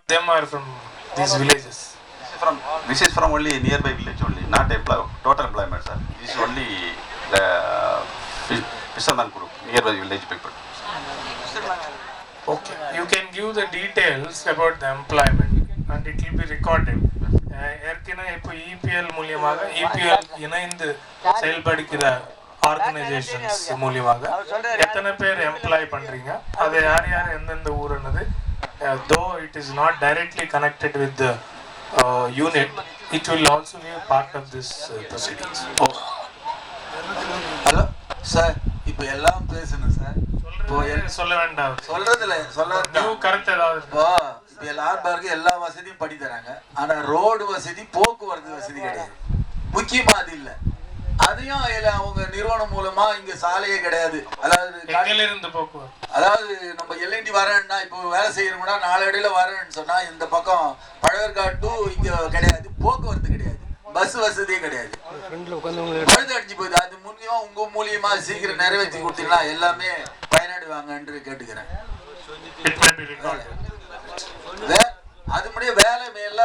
them are from these villages? This is from only nearby village only, not total employment, sir. This is only the fisherman group, nearby village people. Okay, you can give the details about the employment and it will be recorded. ஏற்கனவே இப்போ EPL மூலியமாக EPL இணைந்து செயல்படுகிற organisations மூலியமாக எத்தனை பேர் employee பண்றீங்க, அது யார் யார் எந்தெந்த ஊருன்னது, though it is not directly connected with the unit, it will also be a part of this proceedings. Hello sir, இப்போ எல்லாம் பேசணும் சார். சொல்ல வேண்டாம், சொல்றதுல கருத்து ஏதாவது இப்போ எல்லாரும் பாருங்க, எல்லா வசதியும் பண்ணி தராங்க. ஆனா ரோடு வசதி, போக்குவரத்து வசதி கிடையாது. முக்கியமா அது இல்லை. அதையும் அவங்க நிறுவனம் மூலமா இங்க சாலையே கிடையாது. அதாவது நம்ம எல்என்டி வரேன்னா, இப்போ வேலை செய்யறோம்னா நாளடையில வரேன்னு சொன்னா இந்த பக்கம் பழவேற்காடு டு இங்க கிடையாது, போக்குவரத்து கிடையாது, பஸ் வசதியே கிடையாது. பழுது அடிச்சு போகுது. அது முக்கியமா உங்க மூலியமா சீக்கிரம் நிறைவேற்றி கொடுத்தீங்கன்னா எல்லாமே பயனடைவாங்க என்று கேட்டுக்கிறேன். அது முடிய வேலை எல்லாம்